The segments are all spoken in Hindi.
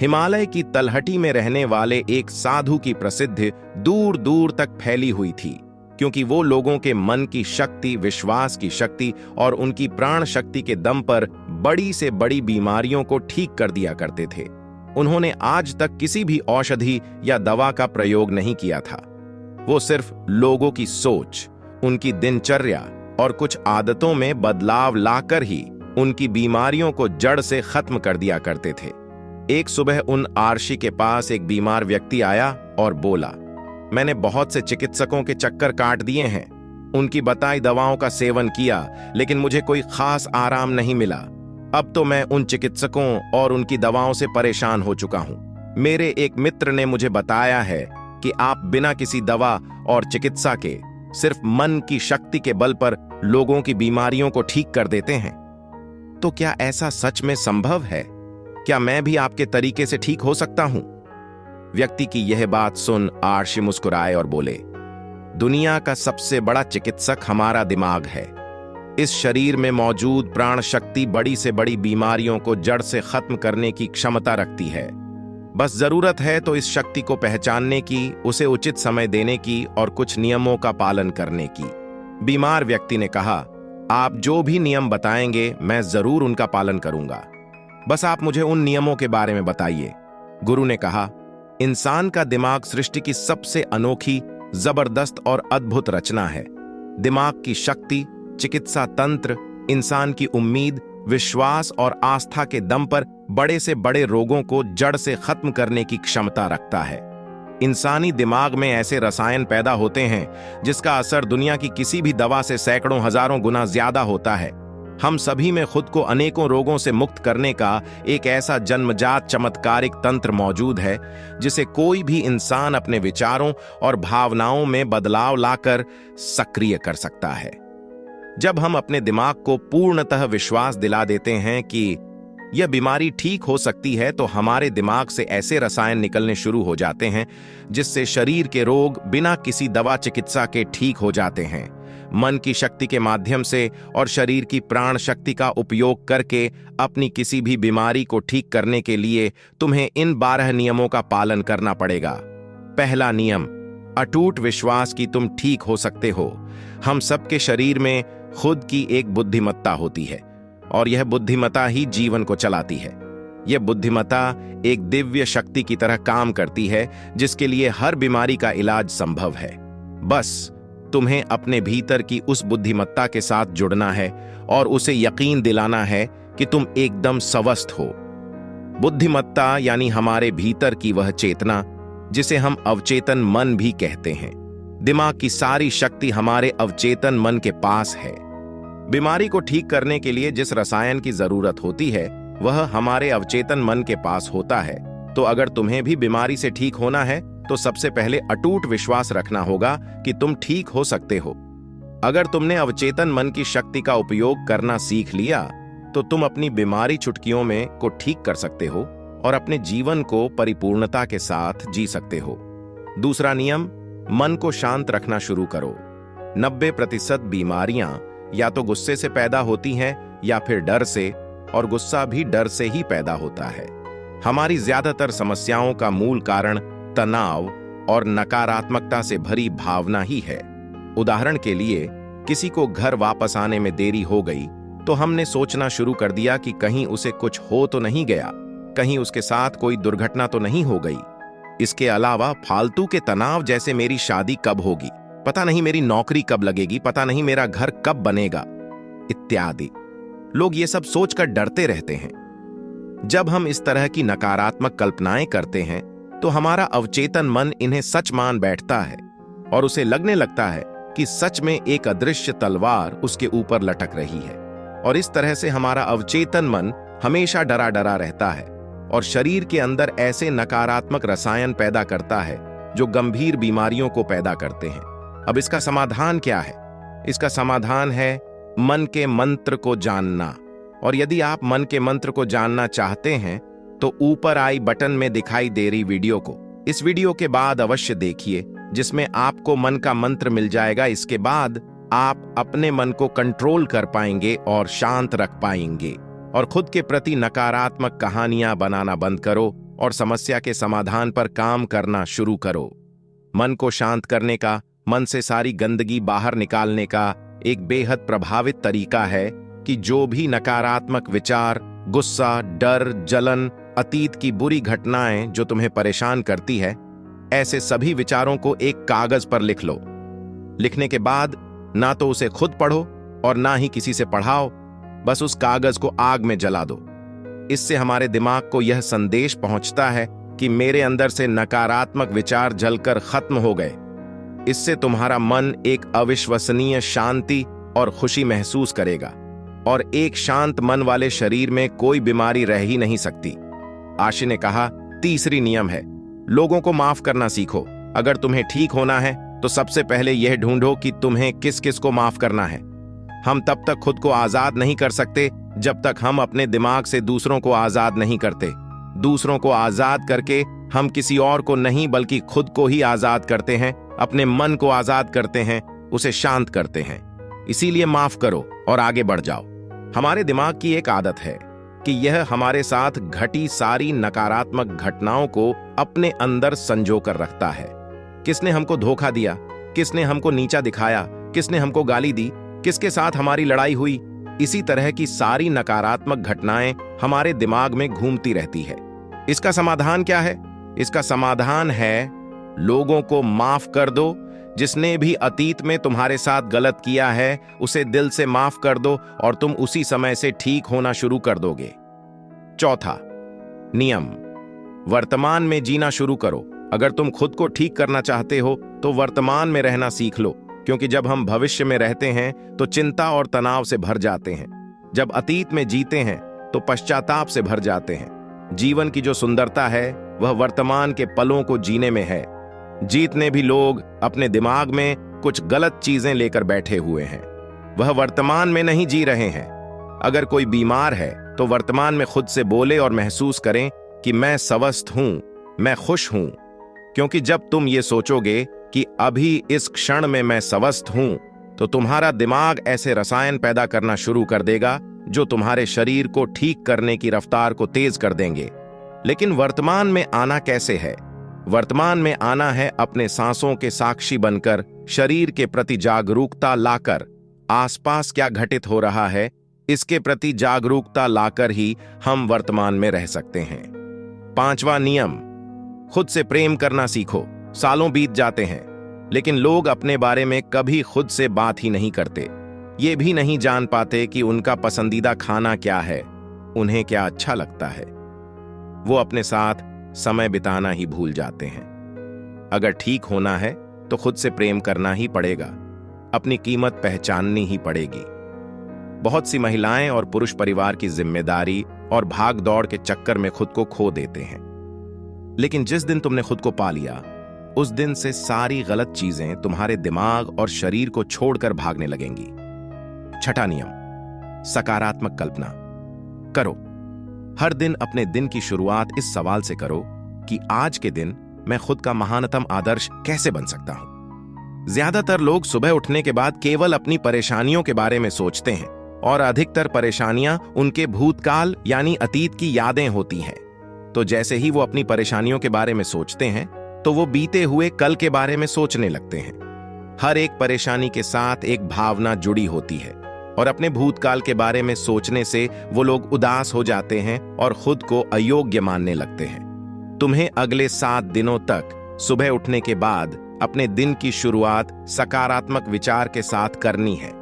हिमालय की तलहटी में रहने वाले एक साधु की प्रसिद्धि दूर दूर तक फैली हुई थी, क्योंकि वो लोगों के मन की शक्ति, विश्वास की शक्ति और उनकी प्राण शक्ति के दम पर बड़ी से बड़ी बीमारियों को ठीक कर दिया करते थे। उन्होंने आज तक किसी भी औषधि या दवा का प्रयोग नहीं किया था। वो सिर्फ लोगों की सोच, उनकी दिनचर्या और कुछ आदतों में बदलाव लाकर ही उनकी बीमारियों को जड़ से खत्म कर दिया करते थे। एक सुबह उन आर्षि के पास एक बीमार व्यक्ति आया और बोला, मैंने बहुत से चिकित्सकों के चक्कर काट दिए हैं, उनकी बताई दवाओं का सेवन किया, लेकिन मुझे कोई खास आराम नहीं मिला। अब तो मैं उन चिकित्सकों और उनकी दवाओं से परेशान हो चुका हूं। मेरे एक मित्र ने मुझे बताया है कि आप बिना किसी दवा और चिकित्सा के सिर्फ मन की शक्ति के बल पर लोगों की बीमारियों को ठीक कर देते हैं। तो क्या ऐसा सच में संभव है? क्या मैं भी आपके तरीके से ठीक हो सकता हूं? व्यक्ति की यह बात सुन आर्षि मुस्कुराए और बोले, दुनिया का सबसे बड़ा चिकित्सक हमारा दिमाग है। इस शरीर में मौजूद प्राण शक्ति बड़ी से बड़ी बीमारियों को जड़ से खत्म करने की क्षमता रखती है। बस जरूरत है तो इस शक्ति को पहचानने की, उसे उचित समय देने की और कुछ नियमों का पालन करने की। बीमार व्यक्ति ने कहा, आप जो भी नियम बताएंगे मैं जरूर उनका पालन करूंगा, बस आप मुझे उन नियमों के बारे में बताइए। गुरु ने कहा, इंसान का दिमाग सृष्टि की सबसे अनोखी, जबरदस्त और अद्भुत रचना है। दिमाग की शक्ति, चिकित्सा तंत्र इंसान की उम्मीद, विश्वास और आस्था के दम पर बड़े से बड़े रोगों को जड़ से खत्म करने की क्षमता रखता है। इंसानी दिमाग में ऐसे रसायन पैदा होते हैं जिसका असर दुनिया की किसी भी दवा से सैकड़ों हजारों गुना ज्यादा होता है। हम सभी में खुद को अनेकों रोगों से मुक्त करने का एक ऐसा जन्मजात चमत्कारिक तंत्र मौजूद है जिसे कोई भी इंसान अपने विचारों और भावनाओं में बदलाव लाकर सक्रिय कर सकता है। जब हम अपने दिमाग को पूर्णतः विश्वास दिला देते हैं कि यह बीमारी ठीक हो सकती है, तो हमारे दिमाग से ऐसे रसायन निकलने शुरू हो जाते हैं जिससे शरीर के रोग बिना किसी दवा चिकित्सा के ठीक हो जाते हैं। मन की शक्ति के माध्यम से और शरीर की प्राण शक्ति का उपयोग करके अपनी किसी भी बीमारी को ठीक करने के लिए तुम्हें इन 12 नियमों का पालन करना पड़ेगा। पहला नियम, अटूट विश्वास कि तुम ठीक हो सकते हो। हम सबके शरीर में खुद की एक बुद्धिमत्ता होती है और यह बुद्धिमत्ता ही जीवन को चलाती है। यह बुद्धिमत्ता एक दिव्य शक्ति की तरह काम करती है जिसके लिए हर बीमारी का इलाज संभव है। बस तुम्हें अपने भीतर की उस बुद्धिमत्ता के साथ जुड़ना है और उसे यकीन दिलाना है कि तुम एकदम स्वस्थ हो। बुद्धिमत्ता यानी हमारे भीतर की वह चेतना जिसे हम अवचेतन मन भी कहते हैं। दिमाग की सारी शक्ति हमारे अवचेतन मन के पास है। बीमारी को ठीक करने के लिए जिस रसायन की जरूरत होती है वह हमारे अवचेतन मन के पास होता है। तो अगर तुम्हें भी बीमारी से ठीक होना है तो सबसे पहले अटूट विश्वास रखना होगा कि तुम ठीक हो सकते हो। अगर तुमने अवचेतन मन की शक्ति का उपयोग करना सीख लिया तो तुम अपनी बीमारी चुटकियों में को ठीक कर सकते हो और अपने जीवन को परिपूर्णता के साथ जी सकते हो। दूसरा नियम, मन को शांत रखना शुरू करो। 90% बीमारियां या तो गुस्से से पैदा होती हैं या फिर डर से, और गुस्सा भी डर से ही पैदा होता है। हमारी ज्यादातर समस्याओं का मूल कारण तनाव और नकारात्मकता से भरी भावना ही है। उदाहरण के लिए, किसी को घर वापस आने में देरी हो गई तो हमने सोचना शुरू कर दिया कि कहीं उसे कुछ हो तो नहीं गया, कहीं उसके साथ कोई दुर्घटना तो नहीं हो गई। इसके अलावा फालतू के तनाव जैसे मेरी शादी कब होगी, पता नहीं मेरी नौकरी कब लगेगी, पता नहीं मेरा घर कब बनेगा, इत्यादि। लोग ये सब सोचकर डरते रहते हैं। जब हम इस तरह की नकारात्मक कल्पनाएं करते हैं तो हमारा अवचेतन मन इन्हें सच मान बैठता है और उसे लगने लगता है कि सच में एक अदृश्य तलवार उसके ऊपर लटक रही है। और इस तरह से हमारा अवचेतन मन हमेशा डरा डरा रहता है और शरीर के अंदर ऐसे नकारात्मक रसायन पैदा करता है जो गंभीर बीमारियों को पैदा करते हैं। अब इसका समाधान क्या है? इसका समाधान है मन के मंत्र को जानना। और यदि आप मन के मंत्र को जानना चाहते हैं तो ऊपर आई बटन में दिखाई दे रही वीडियो को इस वीडियो के बाद अवश्य देखिए, जिसमें आपको मन का मंत्र मिल जाएगा। इसके बाद आप अपने मन को कंट्रोल कर पाएंगे और शांत रख पाएंगे और खुद के प्रति नकारात्मक कहानियां बनाना बंद करो और समस्या के समाधान पर काम करना शुरू करो। मन को शांत करने का, मन से सारी गंदगी बाहर निकालने का एक बेहद प्रभावित तरीका है कि जो भी नकारात्मक विचार, गुस्सा, डर, जलन, अतीत की बुरी घटनाएं जो तुम्हें परेशान करती है, ऐसे सभी विचारों को एक कागज पर लिख लो। लिखने के बाद ना तो उसे खुद पढ़ो और ना ही किसी से पढ़ाओ, बस उस कागज को आग में जला दो। इससे हमारे दिमाग को यह संदेश पहुंचता है कि मेरे अंदर से नकारात्मक विचार जलकर खत्म हो गए। इससे तुम्हारा मन एक अविश्वसनीय शांति और खुशी महसूस करेगा और एक शांत मन वाले शरीर में कोई बीमारी रह ही नहीं सकती। आशी ने कहा, तीसरी नियम है, लोगों को माफ करना सीखो। अगर तुम्हें ठीक होना है तो सबसे पहले यह ढूंढो कि तुम्हें किस किस को माफ करना है। हम तब तक खुद को आजाद नहीं कर सकते जब तक हम अपने दिमाग से दूसरों को आजाद नहीं करते। दूसरों को आजाद करके हम किसी और को नहीं बल्कि खुद को ही आजाद करते हैं, अपने मन को आजाद करते हैं, उसे शांत करते हैं। इसीलिए माफ करो और आगे बढ़ जाओ। हमारे दिमाग की एक आदत है कि यह हमारे साथ घटी सारी नकारात्मक घटनाओं को अपने अंदर संजो कर रखता है। किसने हमको धोखा दिया, किसने हमको नीचा दिखाया, किसने हमको गाली दी, किसके साथ हमारी लड़ाई हुई, इसी तरह की सारी नकारात्मक घटनाएं हमारे दिमाग में घूमती रहती है। इसका समाधान क्या है? इसका समाधान है, लोगों को माफ कर दो। जिसने भी अतीत में तुम्हारे साथ गलत किया है उसे दिल से माफ कर दो और तुम उसी समय से ठीक होना शुरू कर दोगे। चौथा नियम, वर्तमान में जीना शुरू करो। अगर तुम खुद को ठीक करना चाहते हो तो वर्तमान में रहना सीख लो, क्योंकि जब हम भविष्य में रहते हैं तो चिंता और तनाव से भर जाते हैं। जब अतीत में जीते हैं तो पश्चाताप से भर जाते हैं। जीवन की जो सुंदरता है वह वर्तमान के पलों को जीने में है। जीतने भी लोग अपने दिमाग में कुछ गलत चीजें लेकर बैठे हुए हैं, वह वर्तमान में नहीं जी रहे हैं। अगर कोई बीमार है तो वर्तमान में खुद से बोले और महसूस करें कि मैं स्वस्थ हूं, मैं खुश हूं। क्योंकि जब तुम ये सोचोगे कि अभी इस क्षण में मैं स्वस्थ हूं, तो तुम्हारा दिमाग ऐसे रसायन पैदा करना शुरू कर देगा जो तुम्हारे शरीर को ठीक करने की रफ्तार को तेज कर देंगे। लेकिन वर्तमान में आना कैसे है? वर्तमान में आना है अपने सांसों के साक्षी बनकर, शरीर के प्रति जागरूकता लाकर, आसपास क्या घटित हो रहा है इसके प्रति जागरूकता लाकर ही हम वर्तमान में रह सकते हैं। पांचवा नियम, खुद से प्रेम करना सीखो। सालों बीत जाते हैं लेकिन लोग अपने बारे में कभी खुद से बात ही नहीं करते। ये भी नहीं जान पाते कि उनका पसंदीदा खाना क्या है, उन्हें क्या अच्छा लगता है। वो अपने साथ समय बिताना ही भूल जाते हैं। अगर ठीक होना है तो खुद से प्रेम करना ही पड़ेगा, अपनी कीमत पहचाननी ही पड़ेगी। बहुत सी महिलाएं और पुरुष परिवार की जिम्मेदारी और भाग दौड़ के चक्कर में खुद को खो देते हैं। लेकिन जिस दिन तुमने खुद को पा लिया, उस दिन से सारी गलत चीजें तुम्हारे दिमाग और शरीर को छोड़कर भागने लगेंगी। छठा नियम, सकारात्मक कल्पना करो। हर दिन अपने दिन की शुरुआत इस सवाल से करो कि आज के दिन मैं खुद का महानतम आदर्श कैसे बन सकता हूं। ज्यादातर लोग सुबह उठने के बाद केवल अपनी परेशानियों के बारे में सोचते हैं और अधिकतर परेशानियां उनके भूतकाल यानी अतीत की यादें होती हैं। तो जैसे ही वो अपनी परेशानियों के बारे में सोचते हैं तो वो बीते हुए कल के बारे में सोचने लगते हैं। हर एक परेशानी के साथ एक भावना जुड़ी होती है और अपने भूतकाल के बारे में सोचने से वो लोग उदास हो जाते हैं और खुद को अयोग्य मानने लगते हैं। तुम्हें अगले 7 दिनों तक सुबह उठने के बाद अपने दिन की शुरुआत सकारात्मक विचार के साथ करनी है।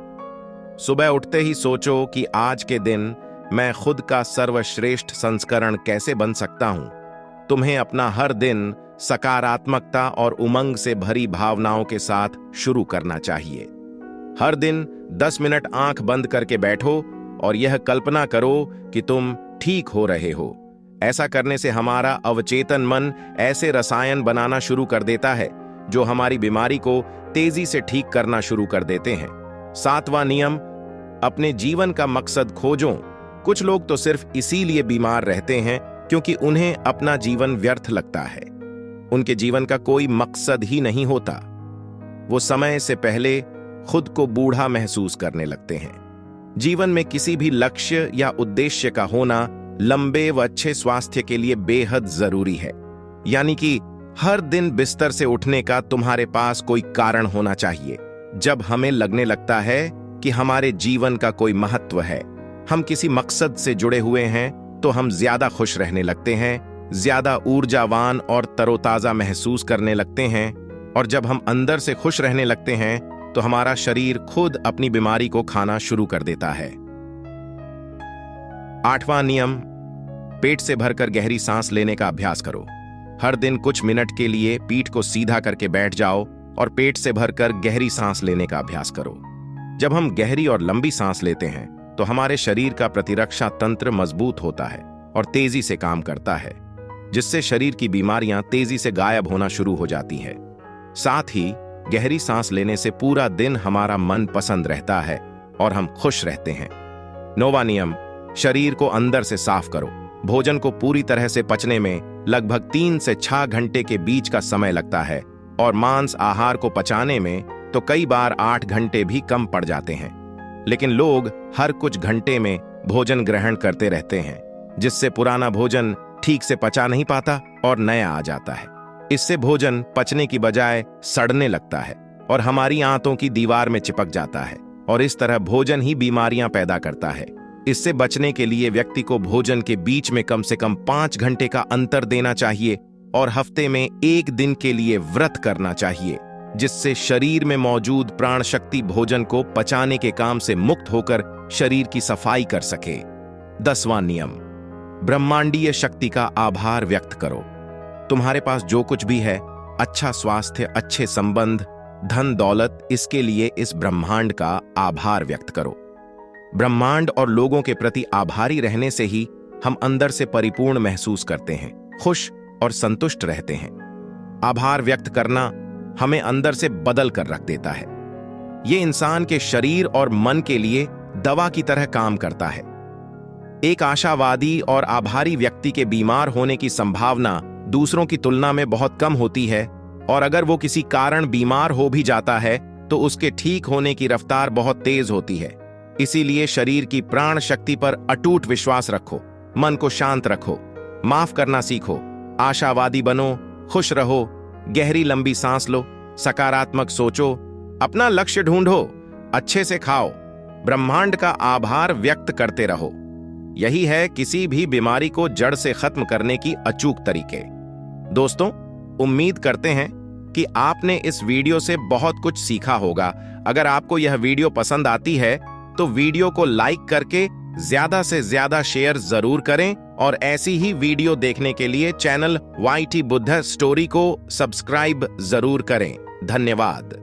सुबह उठते ही सोचो कि आज के दिन मैं खुद का सर्वश्रेष्ठ संस्करण कैसे बन सकता हूं। तुम्हें अपना हर दिन सकारात्मकता और उमंग से भरी भावनाओं के साथ शुरू करना चाहिए। हर दिन 10 मिनट आंख बंद करके बैठो और यह कल्पना करो कि तुम ठीक हो रहे हो। ऐसा करने से हमारा अवचेतन मन ऐसे रसायन बनाना शुरू कर देता है जो हमारी बीमारी को तेजी से ठीक करना शुरू कर देते हैं। 7वां नियम, अपने जीवन का मकसद खोजो। कुछ लोग तो सिर्फ इसीलिए बीमार रहते हैं क्योंकि उन्हें अपना जीवन व्यर्थ लगता है। उनके जीवन का कोई मकसद ही नहीं होता। वो समय से पहले खुद को बूढ़ा महसूस करने लगते हैं। जीवन में किसी भी लक्ष्य या उद्देश्य का होना लंबे व अच्छे स्वास्थ्य के लिए बेहद जरूरी है। यानी कि हर दिन बिस्तर से उठने का तुम्हारे पास कोई कारण होना चाहिए। जब हमें लगने लगता है कि हमारे जीवन का कोई महत्व है, हम किसी मकसद से जुड़े हुए हैं, तो हम ज्यादा खुश रहने लगते हैं, ज्यादा ऊर्जावान और तरोताजा महसूस करने लगते हैं। और जब हम अंदर से खुश रहने लगते हैं तो हमारा शरीर खुद अपनी बीमारी को खाना शुरू कर देता है। 8वां नियम, पेट से भरकर गहरी सांस लेने का अभ्यास करो। हर दिन कुछ मिनट के लिए पीठ को सीधा करके बैठ जाओ और पेट से भरकर गहरी सांस लेने का अभ्यास करो। जब हम गहरी और लंबी सांस लेते हैं तो हमारे शरीर का प्रतिरक्षा तंत्र मजबूत होता है और तेजी से काम करता है, जिससे शरीर की बीमारियां तेजी से गायब होना शुरू हो जाती है। साथ ही गहरी सांस लेने से पूरा दिन हमारा मन पसंद रहता है और हम खुश रहते हैं। 9वां नियम, शरीर को अंदर से साफ करो। भोजन को पूरी तरह से पचने में लगभग 3 से 6 घंटे के बीच का समय लगता है और मांस आहार को पचाने में तो कई बार 8 घंटे भी कम पड़ जाते हैं। लेकिन लोग हर कुछ घंटे में भोजन ग्रहण करते रहते हैं, जिससे पुराना भोजन ठीक से पचा नहीं पाता और नया आ जाता है। इससे भोजन पचने की बजाय सड़ने लगता है और हमारी आंतों की दीवार में चिपक जाता है और इस तरह भोजन ही बीमारियां पैदा करता है। इससे बचने के लिए व्यक्ति को भोजन के बीच में कम से कम 5 घंटे का अंतर देना चाहिए और हफ्ते में 1 दिन के लिए व्रत करना चाहिए, जिससे शरीर में मौजूद प्राण शक्ति भोजन को पचाने के काम से मुक्त होकर शरीर की सफाई कर सके। 10वां नियम, ब्रह्मांडीय शक्ति का आभार व्यक्त करो। तुम्हारे पास जो कुछ भी है, अच्छा स्वास्थ्य, अच्छे संबंध, धन दौलत, इसके लिए इस ब्रह्मांड का आभार व्यक्त करो। ब्रह्मांड और लोगों के प्रति आभारी रहने से ही हम अंदर से परिपूर्ण महसूस करते हैं, खुश और संतुष्ट रहते हैं। आभार व्यक्त करना हमें अंदर से बदल कर रख देता है। ये इंसान के शरीर और मन के लिए दवा की तरह काम करता है। एक आशावादी और आभारी व्यक्ति के बीमार होने की संभावना दूसरों की तुलना में बहुत कम होती है और अगर वो किसी कारण बीमार हो भी जाता है तो उसके ठीक होने की रफ्तार बहुत तेज होती है। इसीलिए शरीर की प्राण शक्ति पर अटूट विश्वास रखो, मन को शांत रखो, माफ करना सीखो, आशावादी बनो, खुश रहो, गहरी लंबी सांस लो, सकारात्मक सोचो, अपना लक्ष्य ढूंढो, अच्छे से खाओ, ब्रह्मांड का आभार व्यक्त करते रहो। यही है किसी भी बीमारी को जड़ से खत्म करने की अचूक तरीके। दोस्तों, उम्मीद करते हैं कि आपने इस वीडियो से बहुत कुछ सीखा होगा। अगर आपको यह वीडियो पसंद आती है तो वीडियो को लाइक करके ज्यादा से ज्यादा शेयर जरूर करें और ऐसी ही वीडियो देखने के लिए चैनल YT बुद्ध स्टोरी को सब्सक्राइब जरूर करें। धन्यवाद।